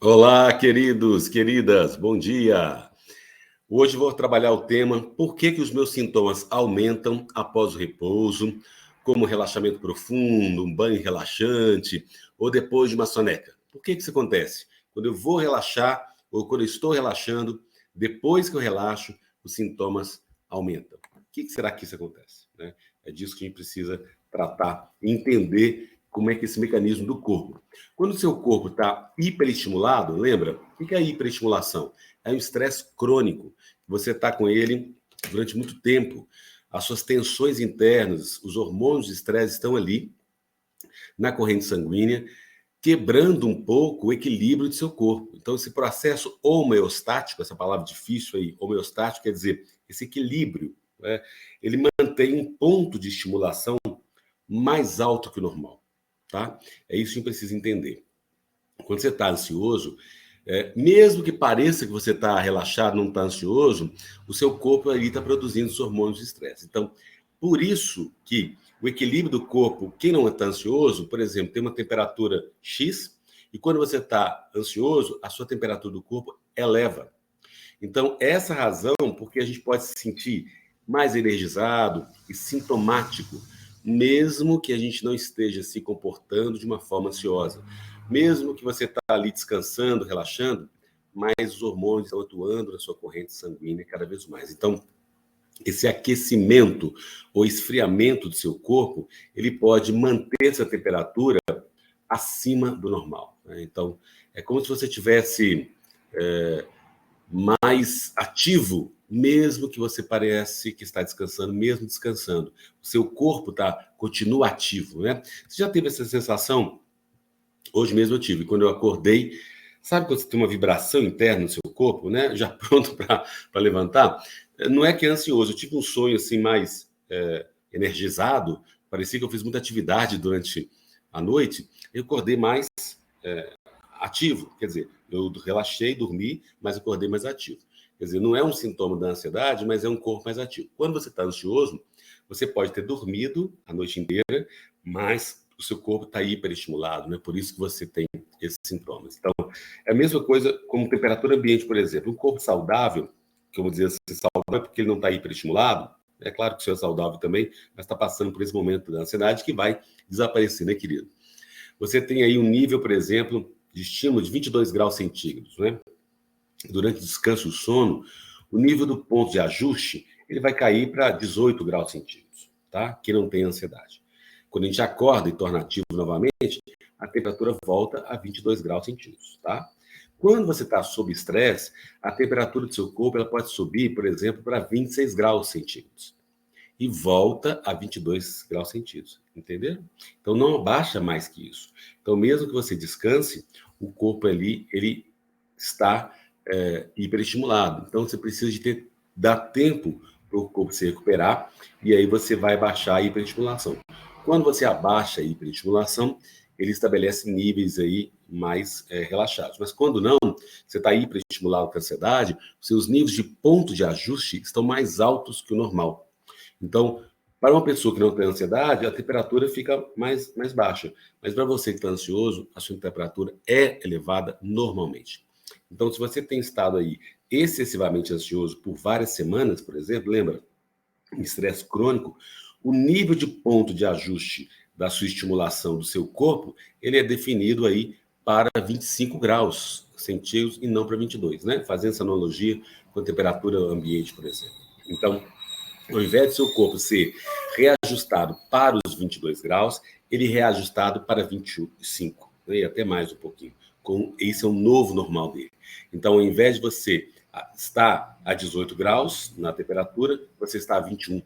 Olá, queridos, queridas, bom dia. Hoje vou trabalhar o tema por que os meus sintomas aumentam após o repouso, como relaxamento profundo, um banho relaxante ou depois de uma soneca. Por que isso acontece? Quando eu vou relaxar ou quando eu estou relaxando, depois que eu relaxo, os sintomas aumentam. O que será que isso acontece? Né? É disso que a gente precisa tratar e entender como é que esse mecanismo do corpo. Quando o seu corpo está hiperestimulado, lembra? O que é hiperestimulação? É um estresse crônico. Você está com ele durante muito tempo. As suas tensões internas, os hormônios de estresse estão ali na corrente sanguínea, quebrando um pouco o equilíbrio do seu corpo. Então, esse processo homeostático, essa palavra difícil aí, homeostático quer dizer esse equilíbrio, né? Ele mantém um ponto de estimulação mais alto que o normal, tá? É isso que a gente precisa entender. Quando você está ansioso, mesmo que pareça que você está relaxado, não está ansioso, o seu corpo ali está produzindo os hormônios de estresse. Então, por isso que o equilíbrio do corpo, quem não está ansioso, por exemplo, tem uma temperatura X, e quando você está ansioso, a sua temperatura do corpo eleva. Então, essa razão porque a gente pode se sentir mais energizado e sintomático, mesmo que a gente não esteja se comportando de uma forma ansiosa. Mesmo que você está ali descansando, relaxando, mas os hormônios estão atuando na sua corrente sanguínea cada vez mais. Então, esse aquecimento ou esfriamento do seu corpo, ele pode manter essa temperatura acima do normal, né? Então, é como se você tivesse mais ativo, mesmo que você parece que está descansando, mesmo descansando. O seu corpo continua ativo, né? Você já teve essa sensação? Hoje mesmo eu tive, quando eu acordei, sabe quando você tem uma vibração interna no seu corpo, né? Já pronto para levantar? Não é que é ansioso, eu tive um sonho assim mais energizado, parecia que eu fiz muita atividade durante a noite, eu acordei mais ativo, quer dizer, eu relaxei, dormi, mas acordei mais ativo. Quer dizer, não é um sintoma da ansiedade, mas é um corpo mais ativo. Quando você está ansioso, você pode ter dormido a noite inteira, mas o seu corpo está hiperestimulado, né? Por isso que você tem esses sintomas. Então, é a mesma coisa como temperatura ambiente, por exemplo. Um corpo saudável, que eu vou dizer assim, saudável porque ele não está hiperestimulado, é claro que o seu é saudável também, mas está passando por esse momento da ansiedade que vai desaparecer, né, querido? Você tem aí um nível, por exemplo, de estímulo de 22 graus centígrados, né? Durante o descanso e o sono, o nível do ponto de ajuste ele vai cair para 18 graus centígrados, tá? Que não tem ansiedade. Quando a gente acorda e torna ativo novamente, a temperatura volta a 22 graus centígrados, tá? Quando você está sob estresse, a temperatura do seu corpo ela pode subir, por exemplo, para 26 graus centígrados e volta a 22 graus centígrados, entenderam? Então não abaixa mais que isso. Então mesmo que você descanse, o corpo ali ele está hiperestimulado. Então você precisa dar tempo para o corpo se recuperar e aí você vai baixar a hiperestimulação. Quando você abaixa a hiperestimulação, ele estabelece níveis aí mais relaxados. Mas quando não, você está hiperestimulado com ansiedade, seus níveis de ponto de ajuste estão mais altos que o normal. Então, para uma pessoa que não tem ansiedade, a temperatura fica mais baixa. Mas para você que está ansioso, a sua temperatura é elevada normalmente. Então, se você tem estado aí excessivamente ansioso por várias semanas, por exemplo, lembra, em estresse crônico, o nível de ponto de ajuste da sua estimulação do seu corpo, ele é definido aí para 25 graus centígrados e não para 22, né? Fazendo essa analogia com a temperatura ambiente, por exemplo. Então, ao invés de seu corpo ser reajustado para os 22 graus, ele é reajustado para 25, né? E até mais um pouquinho. Esse é o novo normal dele. Então, ao invés de você estar a 18 graus na temperatura, você está a 21.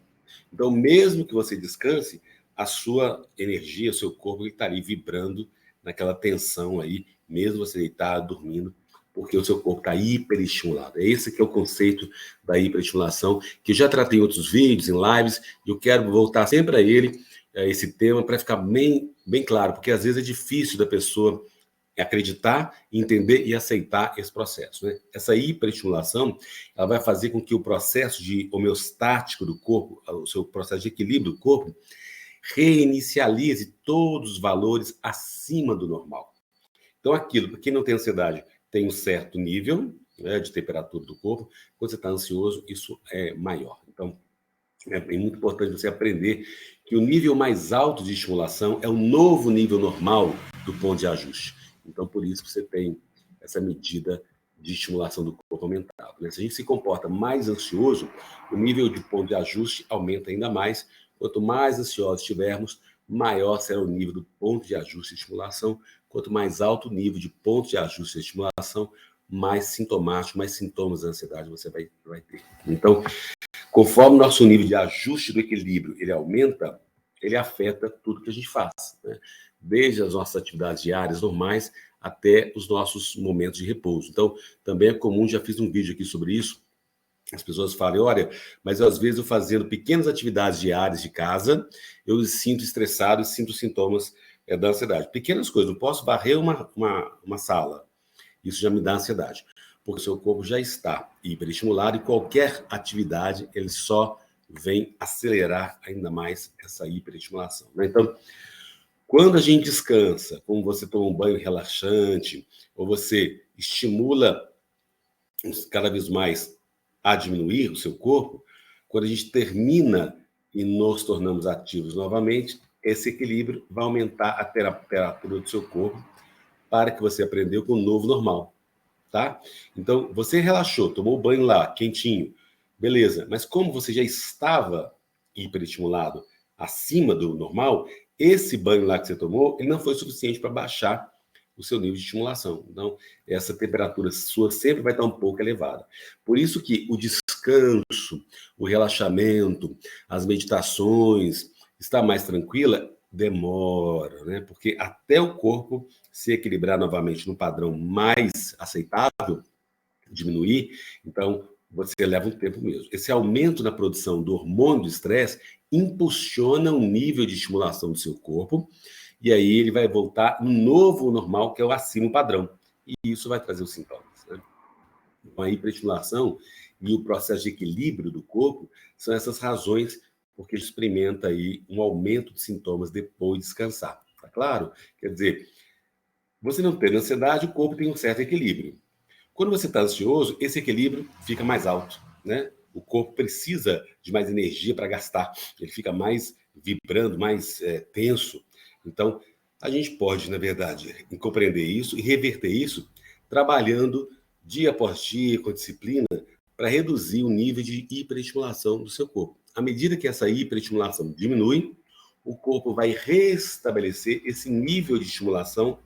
Então, mesmo que você descanse, a sua energia, o seu corpo está ali vibrando naquela tensão aí, mesmo você deitado, dormindo, porque o seu corpo está hiperestimulado. É esse que é o conceito da hiperestimulação, que eu já tratei em outros vídeos, em lives, e eu quero voltar sempre a ele, a esse tema, para ficar bem claro, porque às vezes é difícil da pessoa acreditar, entender e aceitar esse processo, né? Essa hiperestimulação, ela vai fazer com que o processo de homeostático do corpo, o seu processo de equilíbrio do corpo, reinicialize todos os valores acima do normal. Então, aquilo, para quem não tem ansiedade, tem um certo nível, né, de temperatura do corpo. Quando você está ansioso, isso é maior. Então, é muito importante você aprender que o nível mais alto de estimulação é o novo nível normal do ponto de ajuste. Então, por isso que você tem essa medida de estimulação do corpo aumentado, né? Se a gente se comporta mais ansioso, o nível de ponto de ajuste aumenta ainda mais. Quanto mais ansiosos estivermos, maior será o nível do ponto de ajuste de estimulação. Quanto mais alto o nível de ponto de ajuste de estimulação, mais sintomático, mais sintomas da ansiedade você vai ter. Então, conforme o nosso nível de ajuste do equilíbrio ele aumenta, ele afeta tudo que a gente faz, né? Desde as nossas atividades diárias normais até os nossos momentos de repouso. Então, também é comum, já fiz um vídeo aqui sobre isso, as pessoas falam, olha, mas às vezes eu fazendo pequenas atividades diárias de casa, eu me sinto estressado e sinto sintomas da ansiedade. Pequenas coisas, não posso varrer uma sala, isso já me dá ansiedade, porque o seu corpo já está hiperestimulado e qualquer atividade, ele só vem acelerar ainda mais essa hiperestimulação, né? Então, quando a gente descansa, como você toma um banho relaxante, ou você estimula cada vez mais a diminuir o seu corpo, quando a gente termina e nos tornamos ativos novamente, esse equilíbrio vai aumentar a temperatura do seu corpo para que você aprendeu com o novo normal, tá? Então, você relaxou, tomou o banho lá, quentinho, beleza, mas como você já estava hiperestimulado acima do normal, esse banho lá que você tomou, ele não foi suficiente para baixar o seu nível de estimulação. Então, essa temperatura sua sempre vai estar um pouco elevada. Por isso que o descanso, o relaxamento, as meditações, estar mais tranquila, demora, né? Porque até o corpo se equilibrar novamente no padrão mais aceitável, diminuir, então você leva um tempo mesmo. Esse aumento na produção do hormônio do estresse impulsiona um nível de estimulação do seu corpo, e aí ele vai voltar no novo normal, que é o acima padrão. E isso vai trazer os sintomas, né? Então, a hiperestimulação e o processo de equilíbrio do corpo são essas razões porque ele experimenta aí um aumento de sintomas depois de descansar. Tá claro? Quer dizer, você não tendo ansiedade, o corpo tem um certo equilíbrio. Quando você está ansioso, esse equilíbrio fica mais alto, né? O corpo precisa de mais energia para gastar, ele fica mais vibrando, mais tenso. Então, a gente pode, na verdade, compreender isso e reverter isso trabalhando dia após dia, com disciplina, para reduzir o nível de hiperestimulação do seu corpo. À medida que essa hiperestimulação diminui, o corpo vai restabelecer esse nível de estimulação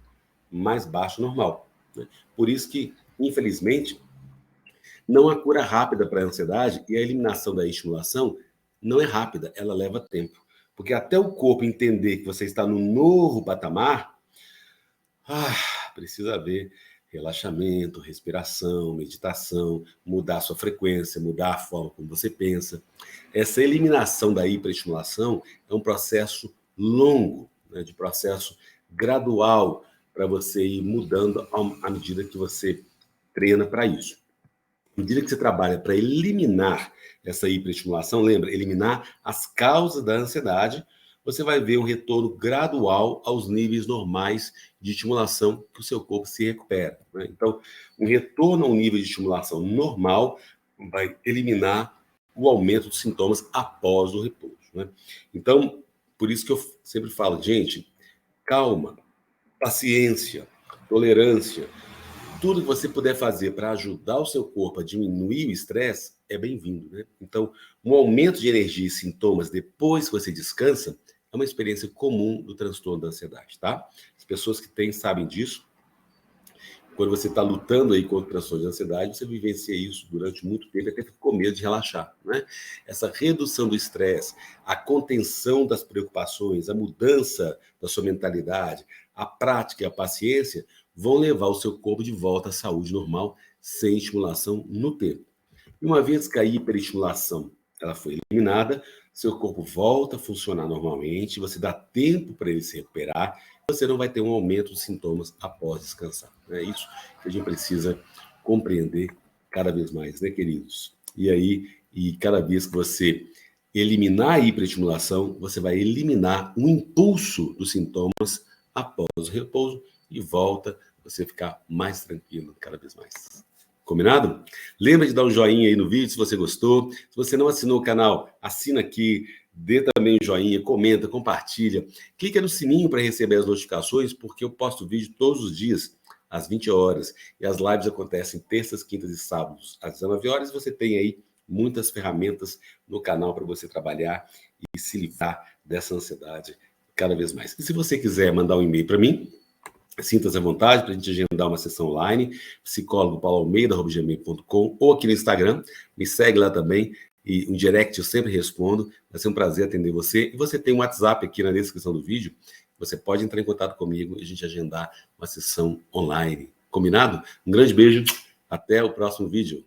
mais baixo normal, né? Por isso que, infelizmente, não há cura rápida para a ansiedade e a eliminação da estimulação não é rápida, ela leva tempo. Porque até o corpo entender que você está no novo patamar, precisa haver relaxamento, respiração, meditação, mudar a sua frequência, mudar a forma como você pensa. Essa eliminação da hiperestimulação é um processo longo, né, de processo gradual para você ir mudando à medida que você treina para isso. À medida que você trabalha para eliminar essa hiperestimulação, lembra, eliminar as causas da ansiedade, você vai ver um retorno gradual aos níveis normais de estimulação que o seu corpo se recupera, né? Então, um retorno ao nível de estimulação normal vai eliminar o aumento dos sintomas após o repouso, né? Então, por isso que eu sempre falo, gente, calma, paciência, tolerância, tudo que você puder fazer para ajudar o seu corpo a diminuir o estresse é bem-vindo, né? Então, um aumento de energia e sintomas depois que você descansa é uma experiência comum do transtorno da ansiedade, tá? As pessoas que têm sabem disso. Quando você está lutando aí contra o transtorno de ansiedade, você vivencia isso durante muito tempo, até fica com medo de relaxar, né? Essa redução do estresse, a contenção das preocupações, a mudança da sua mentalidade, a prática e a paciência vão levar o seu corpo de volta à saúde normal, sem estimulação no tempo. E uma vez que a hiperestimulação ela foi eliminada, seu corpo volta a funcionar normalmente, você dá tempo para ele se recuperar, você não vai ter um aumento de sintomas após descansar. É isso que a gente precisa compreender cada vez mais, né, queridos? E aí, cada vez que você eliminar a hiperestimulação, você vai eliminar o impulso dos sintomas após o repouso e volta você ficar mais tranquilo cada vez mais. Combinado? Lembra de dar um joinha aí no vídeo se você gostou. Se você não assinou o canal, assina aqui, dê também um joinha, comenta, compartilha. Clica no sininho para receber as notificações, porque eu posto vídeo todos os dias, às 20 horas. E as lives acontecem terças, quintas e sábados, às 19 horas. Você tem aí muitas ferramentas no canal para você trabalhar e se livrar dessa ansiedade cada vez mais. E se você quiser mandar um e-mail para mim, sinta-se à vontade para a gente agendar uma sessão online, psicólogo.pauloalmeida@gmail.com ou aqui no Instagram, me segue lá também, e um direct eu sempre respondo, vai ser um prazer atender você. E você tem um WhatsApp aqui na descrição do vídeo, você pode entrar em contato comigo e a gente agendar uma sessão online. Combinado? Um grande beijo, até o próximo vídeo.